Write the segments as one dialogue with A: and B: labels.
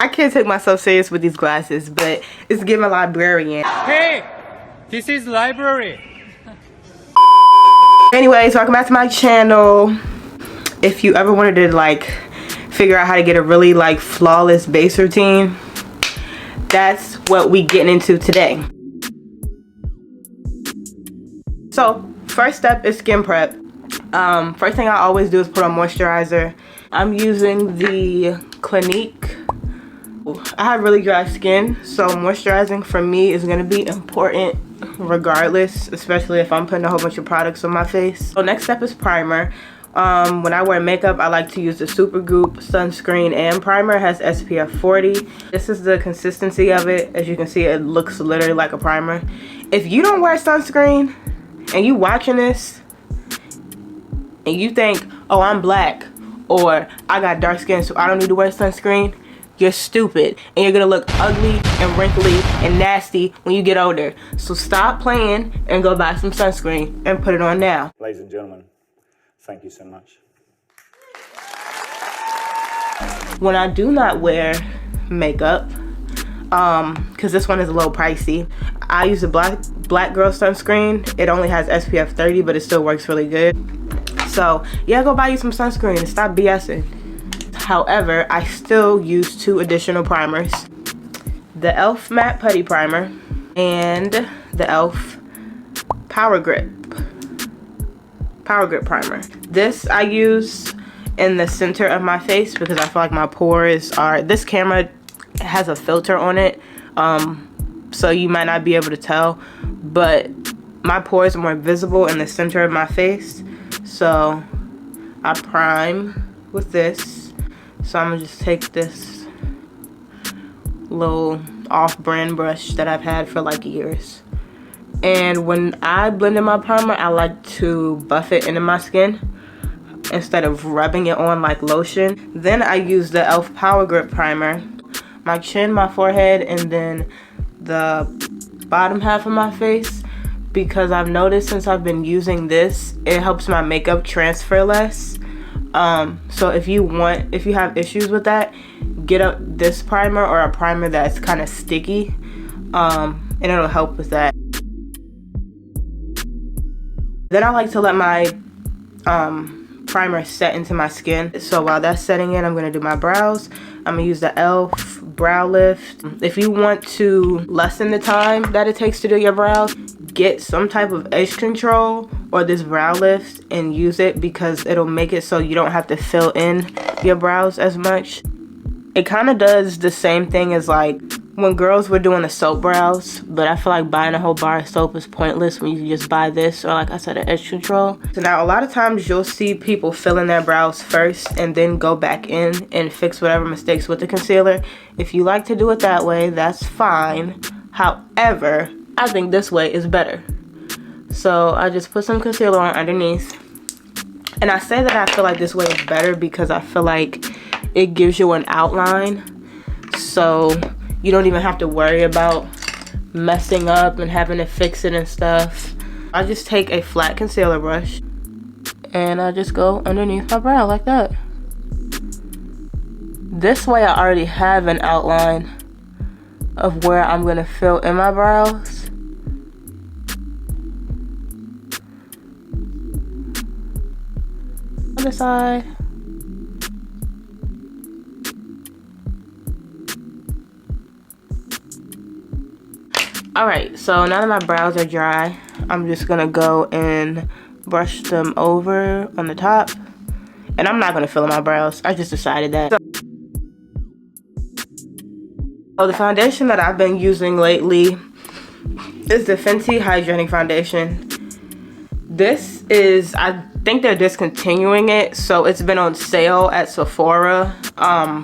A: I can't take myself serious with these glasses, but it's giving librarian.
B: Hey, this is library.
A: Anyways, welcome back to my channel. If you ever wanted to like figure out how to get a really like flawless base routine, that's what we getting into today. So first step is skin prep. First thing I always do is put on moisturizer. I'm using the Clinique. I have really dry skin, so moisturizing for me is going to be important regardless, especially if I'm putting a whole bunch of products on my face. So next step is primer. When I wear makeup, I like to use the Supergoop sunscreen and primer. It has SPF 40. This is the consistency of it. As you can see, it looks literally like a primer. If you don't wear sunscreen and you watching this and you think, oh, I'm black or I got dark skin so I don't need to wear sunscreen, you're stupid and you're gonna look ugly and wrinkly and nasty when you get older. So stop playing and go buy some sunscreen and put it on now.
C: Ladies and gentlemen, thank you so much.
A: When I do not wear makeup, because this one is a little pricey, I use the black girl sunscreen. It only has SPF 30, but it still works really good. So yeah, go buy you some sunscreen and stop BSing. However, I still use two additional primers. The e.l.f. Matte Putty Primer and the e.l.f. Power Grip Primer. This I use in the center of my face because I feel like my pores are, this camera has a filter on it, so you might not be able to tell, but my pores are more visible in the center of my face. So I prime with this. So I'm gonna just take this little off-brand brush that I've had for like years. And when I blend in my primer, I like to buff it into my skin instead of rubbing it on like lotion. Then I use the e.l.f. Power Grip Primer, my chin, my forehead, and then the bottom half of my face, because I've noticed since I've been using this, it helps my makeup transfer less. So if you have issues with that, get this primer or a primer that's kind of sticky, and it'll help with that. Then I like to let my primer set into my skin. So while that's setting in, I'm going to do my brows. I'm going to use the e.l.f. Brow Lift. If you want to lessen the time that it takes to do your brows, get some type of edge control or this brow lift and use it, because it'll make it so you don't have to fill in your brows as much. It kind of does the same thing as like when girls were doing the soap brows, but I feel like buying a whole bar of soap is pointless when you can just buy this, or like I said, an edge control. So now a lot of times you'll see people fill in their brows first and then go back in and fix whatever mistakes with the concealer. If you like to do it that way, that's fine. However, I think this way is better. So I just put some concealer on underneath. And I say that I feel like this way is better because I feel like it gives you an outline. So you don't even have to worry about messing up and having to fix it and stuff. I just take a flat concealer brush and I just go underneath my brow like that. This way I already have an outline of where I'm gonna fill in my brows. Other side. Alright, so now that my brows are dry, I'm just gonna go and brush them over on the top. And I'm not gonna fill in my brows. I just decided that. So the foundation that I've been using lately is the Fenty Hydrating Foundation. This is, I think they're discontinuing it, so it's been on sale at Sephora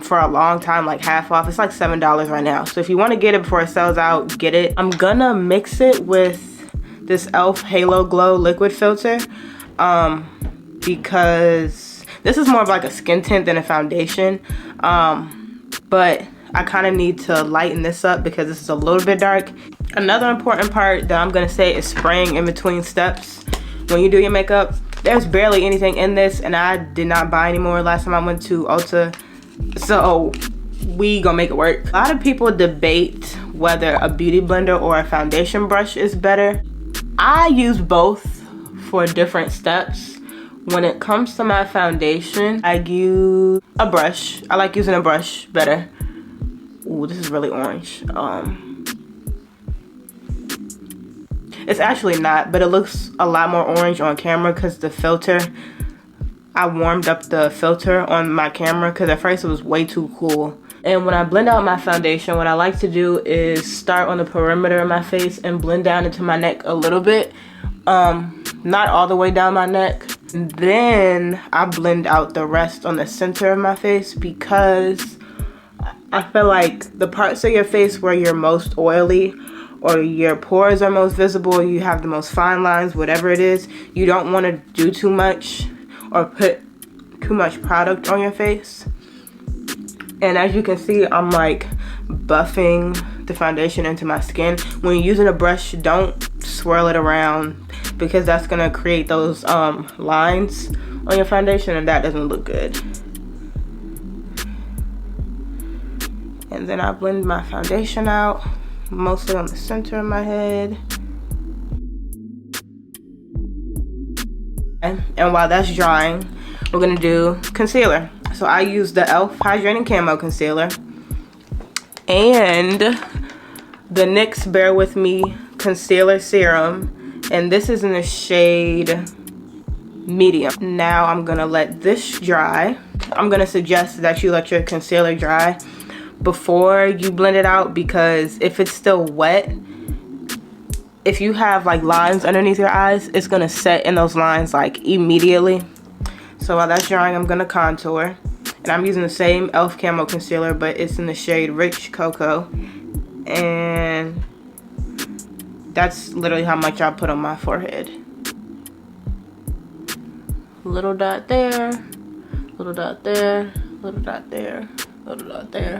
A: for a long time, like half off. It's like $7 right now. So if you want to get it before it sells out, get it. I'm gonna mix it with this e.l.f. Halo Glow liquid filter because this is more of like a skin tint than a foundation, but I kind of need to lighten this up because this is a little bit dark. Another important part that I'm gonna say is spraying in between steps. When you do your makeup, there's barely anything in this, and I did not buy any more last time I went to Ulta. So we gonna make it work. A lot of people debate whether a beauty blender or a foundation brush is better. I use both for different steps. When it comes to my foundation, I use a brush. I like using a brush better. Ooh, this is really orange. It's actually not, but it looks a lot more orange on camera because the filter, I warmed up the filter on my camera because at first it was way too cool. And when I blend out my foundation, what I like to do is start on the perimeter of my face and blend down into my neck a little bit. Not all the way down my neck. And then I blend out the rest on the center of my face because I feel like the parts of your face where you're most oily or your pores are most visible, you have the most fine lines, whatever it is, you don't want to do too much or put too much product on your face. And as you can see, I'm like buffing the foundation into my skin. When you're using a brush, don't swirl it around because that's gonna create those lines on your foundation and that doesn't look good. And then I blend my foundation out, mostly on the center of my head. And while that's drying, we're gonna do concealer. So I use the e.l.f. Hydrating Camo Concealer and the NYX Bear With Me Concealer Serum. And this is in the shade medium. Now I'm gonna let this dry. I'm gonna suggest that you let your concealer dry before you blend it out because if it's still wet, if you have like lines underneath your eyes, it's gonna set in those lines like immediately. So while that's drying, I'm gonna contour. And I'm using the same e.l.f. Camo Concealer, but it's in the shade Rich Cocoa. And that's literally how much I put on my forehead. Little dot there, little dot there, little dot there, little dot there.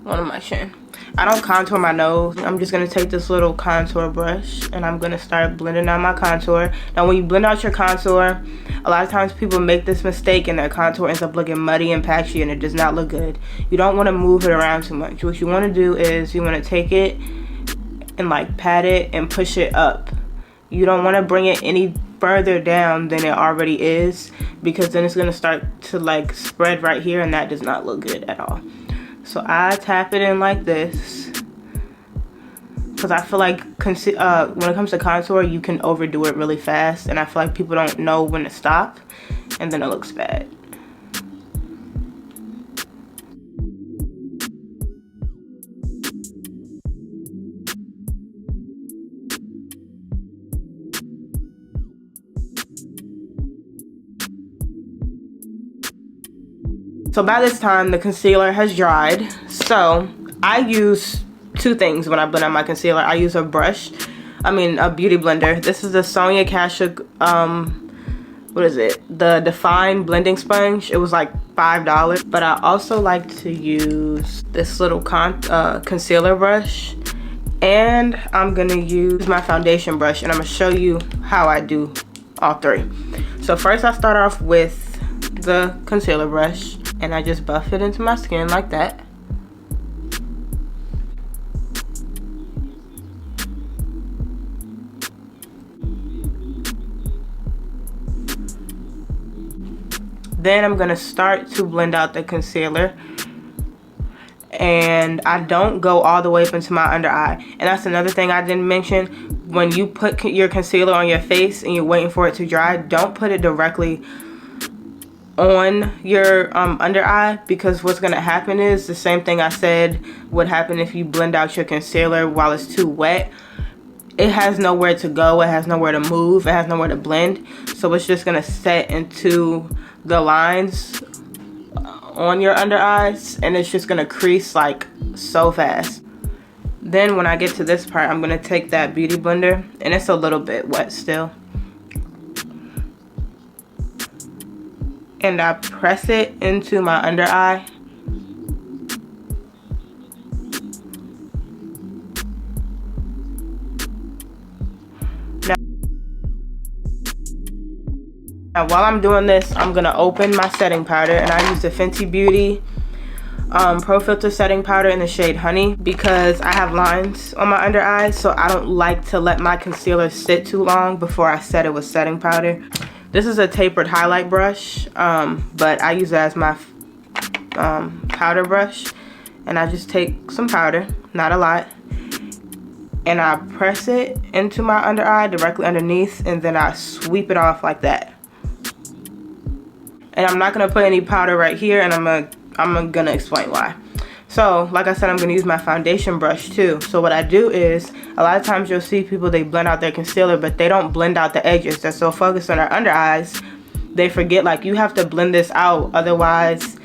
A: One on my chin. I don't contour my nose. I'm just gonna take this little contour brush and I'm gonna start blending out my contour. Now when you blend out your contour, a lot of times people make this mistake and their contour ends up looking muddy and patchy and it does not look good. You don't wanna move it around too much. What you wanna do is you wanna take it and like pat it and push it up. You don't wanna bring it any further down than it already is because then it's gonna start to like spread right here and that does not look good at all. So I tap it in like this because I feel like when it comes to contour, you can overdo it really fast and I feel like people don't know when to stop and then it looks bad. So by this time, the concealer has dried. So I use two things when I blend out my concealer. I use a brush, a beauty blender. This is the Sonia Kashuk, what is it? The Define Blending Sponge. It was like $5. But I also like to use this little concealer brush. And I'm gonna use my foundation brush and I'm gonna show you how I do all three. So first I start off with the concealer brush and I just buff it into my skin like that. Then I'm gonna start to blend out the concealer and I don't go all the way up into my under eye. And that's another thing I didn't mention. When you put your concealer on your face and you're waiting for it to dry, don't put it directly on your under eye because what's going to happen is the same thing I said would happen if you blend out your concealer while it's too wet. It has nowhere to go, it has nowhere to move, it has nowhere to blend, so it's just going to set into the lines on your under eyes and it's just going to crease like so fast. Then when I get to this part, I'm going to take that beauty blender and it's a little bit wet still. And I press it into my under eye. Now while I'm doing this, I'm gonna open my setting powder and I use the Fenty Beauty Pro Filter setting powder in the shade Honey because I have lines on my under eyes, so I don't like to let my concealer sit too long before I set it with setting powder. This is a tapered highlight brush, but I use it as my powder brush, and I just take some powder, not a lot, and I press it into my under eye directly underneath, and then I sweep it off like that. And I'm not gonna put any powder right here, and I'm gonna explain why. So like I said, I'm gonna use my foundation brush too. So what I do is, a lot of times you'll see people, they blend out their concealer, but they don't blend out the edges. They're so focused on their under eyes, they forget like you have to blend this out, otherwise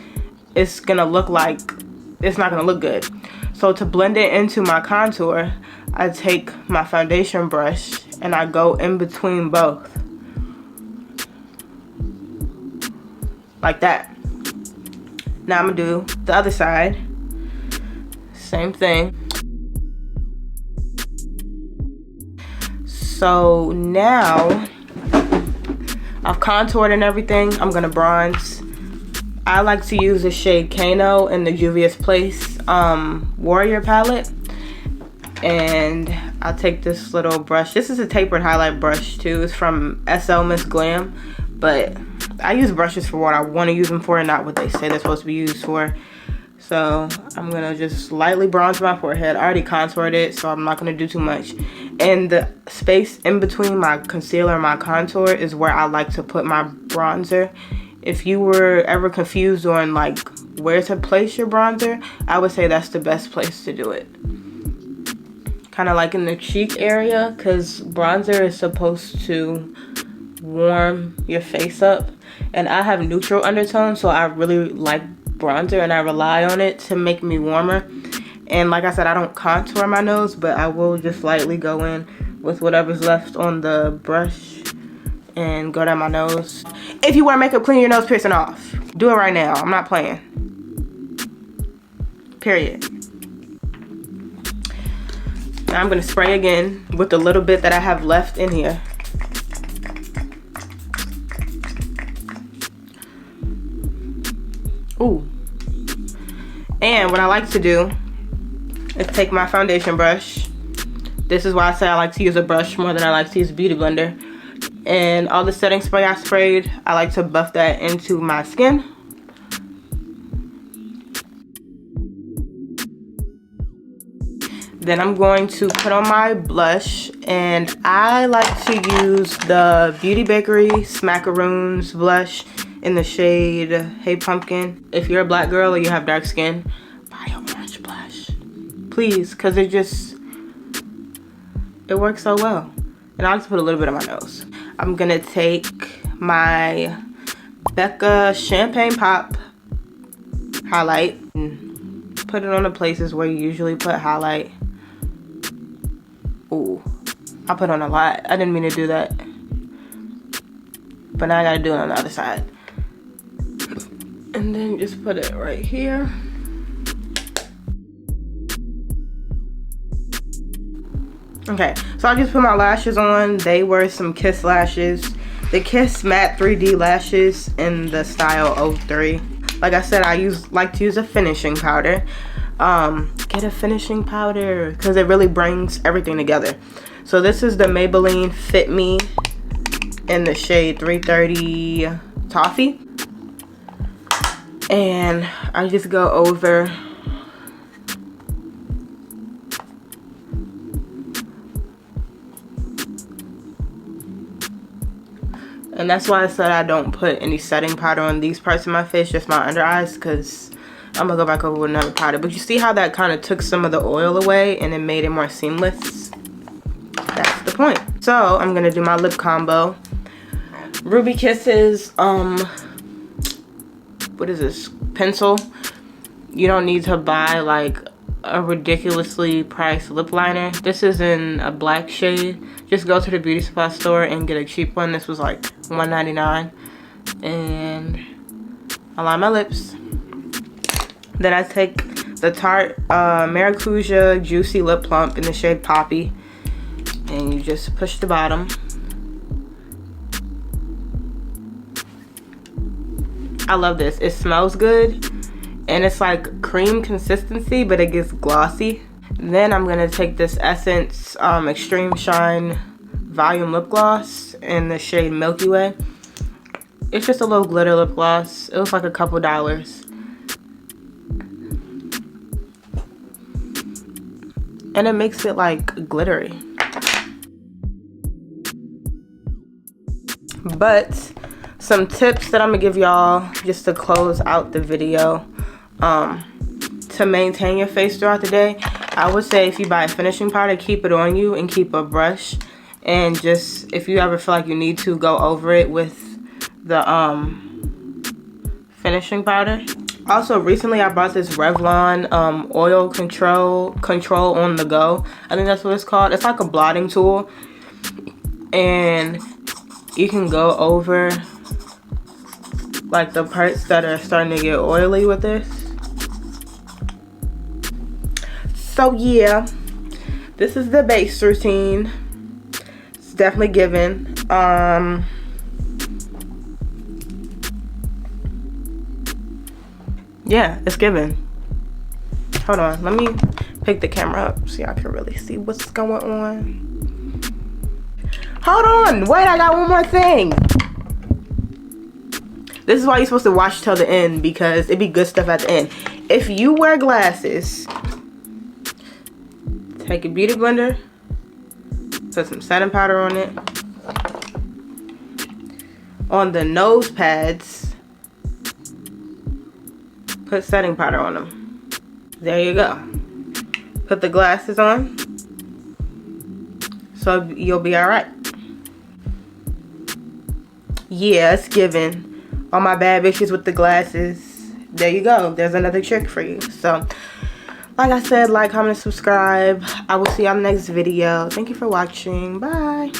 A: it's gonna look like it's not gonna look good. So to blend it into my contour, I take my foundation brush and I go in between both. Like that. Now I'm gonna do the other side. Same thing. So now I've contoured and everything. I'm gonna bronze. I like to use the shade Camo in the Juvia's Place Warrior palette. And I'll take this little brush. This is a tapered highlight brush too. It's from SL Miss Glam. But I use brushes for what I want to use them for and not what they say they're supposed to be used for. So I'm going to just lightly bronze my forehead. I already contoured it, so I'm not going to do too much. And the space in between my concealer and my contour is where I like to put my bronzer. If you were ever confused on like where to place your bronzer, I would say that's the best place to do it. Kind of like in the cheek area, because bronzer is supposed to warm your face up. And I have neutral undertones, so I really like bronzer and I rely on it to make me warmer. And like I said, I don't contour my nose, but I will just lightly go in with whatever's left on the brush and go down my nose. If you wear makeup, clean your nose piercing off. Do it right now. I'm not playing. Period. Now I'm gonna spray again with the little bit that I have left in here. Ooh. And what I like to do is take my foundation brush. This is why I say I like to use a brush more than I like to use a beauty blender. And all the setting spray I sprayed, I like to buff that into my skin. Then I'm going to put on my blush, and I like to use the Beauty Bakery Smackaroons blush in the shade Hey Pumpkin. If you're a black girl or you have dark skin, buy an orange blush, please, because it works so well. And I like to put a little bit on my nose. I'm gonna take my Becca Champagne Pop highlight and put it on the places where you usually put highlight. Ooh, I put on a lot. I didn't mean to do that, but now I gotta do it on the other side. And then just put it right here. Okay, so I just put my lashes on. They were some Kiss lashes. The Kiss Matte 3D lashes in the style 03. Like I said, I like to use a finishing powder. Get a finishing powder because it really brings everything together. So this is the Maybelline Fit Me in the shade 330 Toffee. And I just go over and that's why I said I don't put any setting powder on these parts of my face, just my under eyes, because I'm gonna go back over with another powder. But you see how that kind of took some of the oil away and it made it more seamless? That's the point. So I'm gonna do my lip combo. Ruby Kisses, what is this, pencil. You don't need to buy like a ridiculously priced lip liner. This is in a black shade. Just go to the beauty supply store and get a cheap one. This was like $1.99. And I line my lips. Then I take the Tarte Maracuja Juicy Lip Plump in the shade Poppy, and you just push the bottom. I love this. It smells good and it's like cream consistency, but it gets glossy. Then I'm gonna take this Essence Extreme Shine Volume Lip Gloss in the shade Milky Way. It's just a little glitter lip gloss. It was like a couple dollars. And it makes it like glittery. But some tips that I'm gonna give y'all just to close out the video to maintain your face throughout the day. I would say if you buy a finishing powder, keep it on you and keep a brush, and just if you ever feel like you need to, go over it with the finishing powder. Also, recently I bought this Revlon oil control on the go. I think that's what it's called. It's like a blotting tool, and you can go over like the parts that are starting to get oily with this. So yeah, this is the base routine. It's definitely given. Yeah, it's given. Hold on, let me pick the camera up so y'all can really see what's going on. Hold on, wait, I got one more thing. This is why you're supposed to watch till the end, because it be good stuff at the end. If you wear glasses, take a beauty blender, put some setting powder on it. On the nose pads, put setting powder on them. There you go. Put the glasses on, so you'll be alright. Yeah, it's given. All my bad bitches with the glasses. There you go. There's another trick for you. So, like I said, like, comment, subscribe. I will see you on the next video. Thank you for watching. Bye.